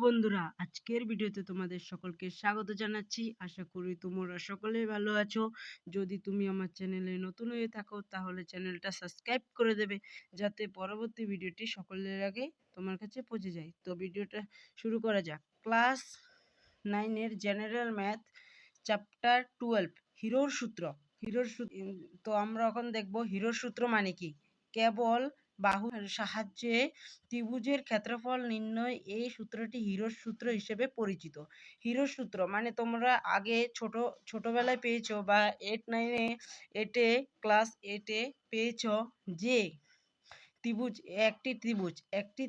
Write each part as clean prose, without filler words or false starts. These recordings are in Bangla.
বন্ধুরা, আজকের ভিডিওতে তোমাদের সকলকে স্বাগত জানাচ্ছি। আশা করি তোমরা সকলেই ভালো আছো। যদি তুমি আমার চ্যানেলে নতুন হয়ে থাকো তাহলে চ্যানেলটা সাবস্ক্রাইব করে দেবে, যাতে পরবর্তী ভিডিওটি সকলের আগে তোমার কাছে পৌঁছে যায়। তো ভিডিওটা শুরু করা যাক। ক্লাস 9 এর জেনারেল ম্যাথ চ্যাপ্টার 12 হিরোর সূত্র। তো আমরা এখন দেখব হিরোর সূত্র মানে কি। কেবল বাহুর সাহায্যে ত্রিভুজের ক্ষেত্রফল নির্ণয়, এই সূত্রটি হিরোর সূত্র হিসেবে পরিচিত। হিরোর সূত্র মানে তোমরা আগে ছোটবেলায় পেয়েছো বা 8-9-এ ক্লাস 8-এ পেয়েছো যে একটি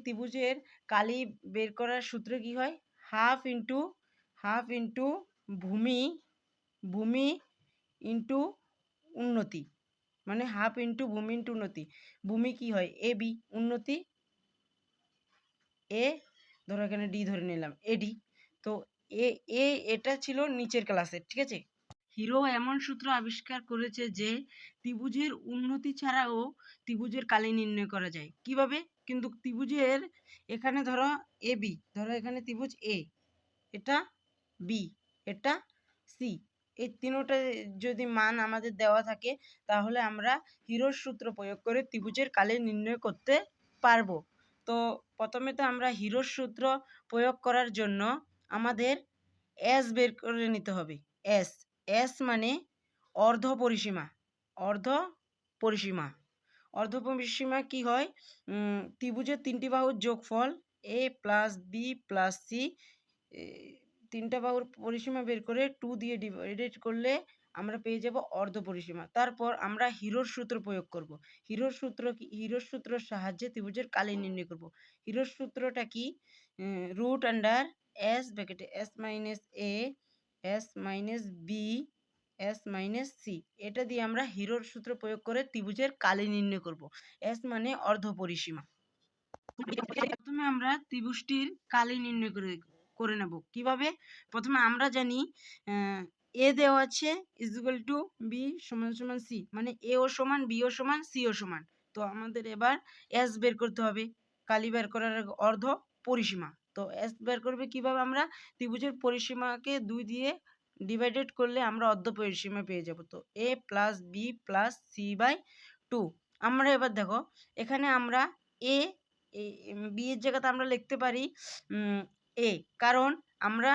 ত্রিভুজের কালি বের করার সূত্র কি হয়? হাফ ইন্টু ভূমি ভূমি ইন্টু উন্নতি, মানে হাফ ইন্টু ভূমি ইন্টু উন্নতি। ভূমি কি হয়? এ বি, উন্নতি এ, ধরো এখানে ডি ধরে নিলাম, এডি। তো এটা ছিল নিচের ক্লাসের, ঠিক আছে। হিরো এমন সূত্র আবিষ্কার করেছে যে ত্রিভুজের উন্নতি ছাড়াও ত্রিভুজের কালি নির্ণয় করা যায়। কিভাবে? কিন্তু ত্রিভুজের এখানে ধরো এ বি, ধরো এখানে ত্রিভুজ এ, এটা বি, এটা সি, এই তিনোটা যদি মান আমাদের দেওয়া থাকে তাহলে আমরা হিরোর সূত্র প্রয়োগ করে ত্রিভুজের কালি নির্ণয় করতে পারবো। তো প্রথমে তো আমরা হিরোর সূত্র প্রয়োগ করার জন্য আমাদের এস বের করে নিতে হবে। এস মানে অর্ধ পরিসীমা। অর্ধ পরিসীমা কি হয়? ত্রিভুজের তিনটি বাহুর যোগফল এ প্লাস বি প্লাস সি, তিনটা বাহুর পরিসীমা বের করে 2 দিয়ে ডিভাইডেড করলে আমরা পেয়ে যাব অর্ধ পরিসীমা। তারপর আমরা হিরোর সূত্র প্রয়োগ করব। হিরোর সূত্রের সাহায্যে ত্রিভুজের কালি নির্ণয় করব। হিরোর সূত্রটা কি? রুট আন্ডার এস ব্র্যাকেটে s minus a, s minus b, s minus c, এটা দিয়ে আমরা হিরোর সূত্র প্রয়োগ করে ত্রিভুজের কালি নির্ণয় করব। এস মানে অর্ধ পরিসীমা। প্রথমে আমরা ত্রিভুজটির কালি নির্ণয় করে নেব। কিভাবে? প্রথমে আমরা জানি এ দেওয়া আছে ইকুয়াল টু বি সমান সমান সি, মানে এ ও সমান, বি ও সমান, সি ও সমান। তো আমাদের এবার এস বের করতে হবে। কালি বের করার অর্ধ পরিসীমা। তো এস বের করবে কিভাবে? আমরা ত্রিভুজের পরিসীমাকে 2 দিয়ে ডিভাইডেড করলে আমরা অর্ধ পরিসীমা পেয়ে যাব। তো a plus B plus c by 2। আমরা এবার দেখো এখানে আমরা এ বি এর জায়গাতে আমরা লিখতে পারি এ, কারণ আমরা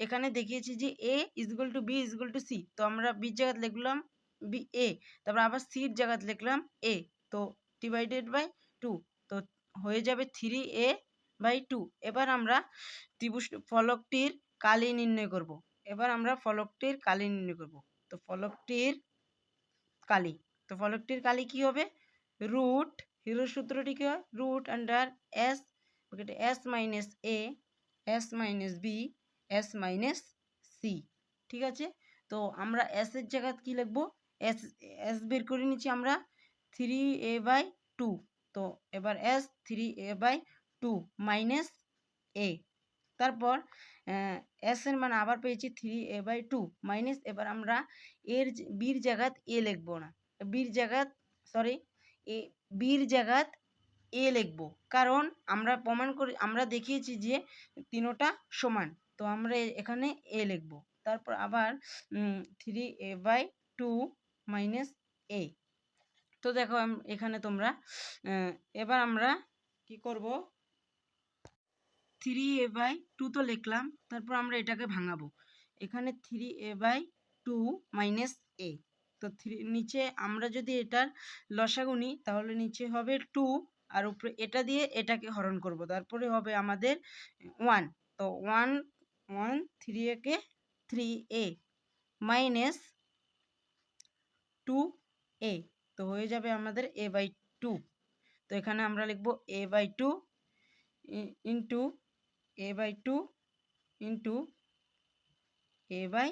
এখানে দেখিয়েছি যে a equal to b equal to c. তো আমরা বির জায়গাতে লিখলাম বি এ, তারপর আবার সির জায়গাতে লিখলাম এ, তো ডিভাইডেড বাই 2, তো হয়ে যাবে 3a বাই 2। এবার আমরা ত্রিভুজ ফলকটির কালি নির্ণয় করব। তো ফলকটির কালি কি হবে? রুট, হিরোর সূত্রটি কি হয়? Root under s s minus a, s minus b, s minus c, ঠিক আছে। তো আমরা এস এর জায়গায় কি লিখবো? এস বের করে নিচ্ছি আমরা 3a বাই 2। তো এবার এস 3a বাই 2 মাইনাস এ, তারপর এস এর মান আবার পেয়েছি 3a বাই 2 মাইনাস, এবার আমরা বির জায়গাত এ লিখবো না, বির জায়গাত এ লিখবো, কারণ আমরা দেখিয়েছি যে তিনোটা সমান। তো আমরা এখানে এ লিখবো। তারপর আবার 3a বাই 2 মাইনাস এ। তো দেখো এখানে তোমরা এবার আমরা কি করব? 3a বাই 2 তো লিখলাম, তারপর আমরা এটাকে ভাঙাবো। এখানে 3a বাই 2 মাইনাস এ। তো নিচে আমরা যদি এটার লসাগু নিই তাহলে নিচে হবে 2, আর উপরে এটা দিয়ে এটাকে হরণ করব, তারপরে হবে আমাদের 1। তো 1 3a কে 3a মাইনাস 2a, তো হয়ে যাবে আমাদের a বাই 2। তো এখানে আমরা লিখবো a by 2 into a by 2 into a by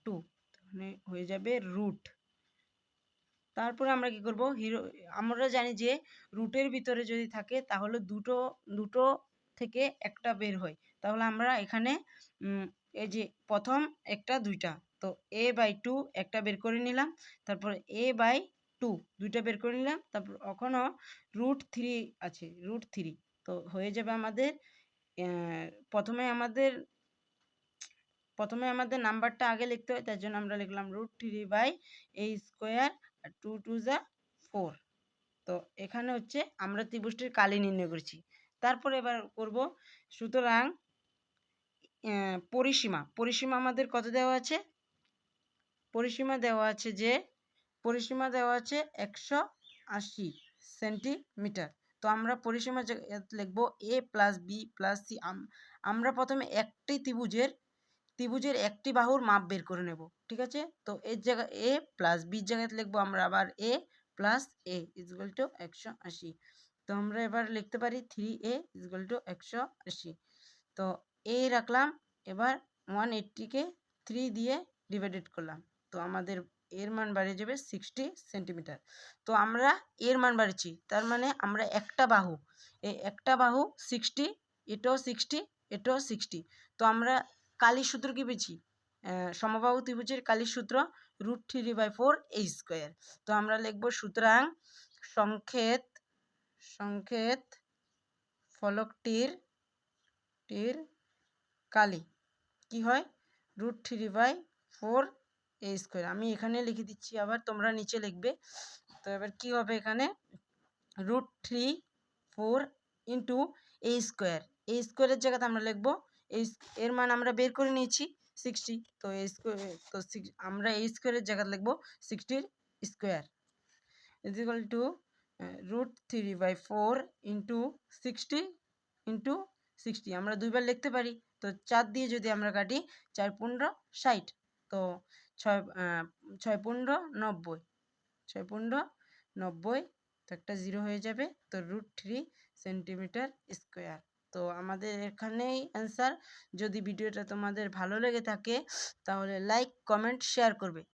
2, তাহলে হয়ে যাবে রুট। তারপরে আমরা কি করব? আমরা জানি যে রুটের ভিতরে যদি থাকে তাহলে দুটো থেকে একটা বের হয়। তাহলে আমরা এখানে এই যে প্রথম একটা দুইটা, তো a বাই 2 একটা বের করে নিলাম, তারপর a বাই 2 দুইটা বের করে নিলাম, তারপর এখনো √3 আছে, √3। তো হয়ে যাবে আমাদের প্রথমে আমাদের নাম্বারটা আগে লিখতে হয়, তার জন্য আমরা লিখলাম √3/a², আর 2 2 যা 4। তো এখানে হচ্ছে আমরা ত্রিভুজটির কালি নির্ণয় করেছি। তারপরে এবার করব, সুতরাং পরিসীমা আমাদের কত দেওয়া আছে? পরিসীমা দেওয়া আছে 180 সেন্টিমিটার। তো আমরা পরিসীমা লিখব a plus B plus C. আমরা প্রথমে একটি ত্রিভুজের একটি বাহুর মাপ বের করে নেব, ঠিক আছে? তো এর জায়গায় a প্লাস বির জায়গায় লিখবো আমরা আবার a plus a equal to 180। তো আমরা এবার লিখতে পারি 3a ইকুয়াল টু 180। তো a রাখলাম, এবার 180কে 3 দিয়ে ডিভাইডেড করলাম, তো আমাদের এর মান বাড়িয়ে যাবে 60 সেন্টিমিটার। তো আমরা এর মান বাড়িয়েছি, তার মানে আমরা একটা বাহু 60, এটাও 60, এটাও 60। তো আমরা কালির সূত্র কি পেয়েছি? সমবাহু ত্রিভুজের কালির সূত্র √3/4a²। তো আমরা লিখব, সুতরাং সংকেত ফলকটির কালি কি হয়? √3/4a²। আমি এখানে লিখে দিচ্ছি, আবার তোমরা নিচে লিখবে। তো এবার কি হবে এখানে? √3/4 ইন্টু a²। a² জায়গাতে আমরা লিখবো, এর মান আমরা বের করে নিয়েছি 60। তো আমরা a² জায়গাতে লিখবো 60 square equal to √3/4 into 60 into 60। আমরা দুইবার লিখতে পারি। তো 4 দিয়ে যদি আমরা কাটি, 4 15 60। তো 6 15 90, 6 15 90, তো একটা 0 হয়ে যাবে। তো √3 সেন্টিমিটার স্কোয়ার। তো আমাদের এখানেই অ্যান্সার। যদি ভিডিওটা তোমাদের ভালো লেগে থাকে তাহলে লাইক, কমেন্ট, শেয়ার করবে।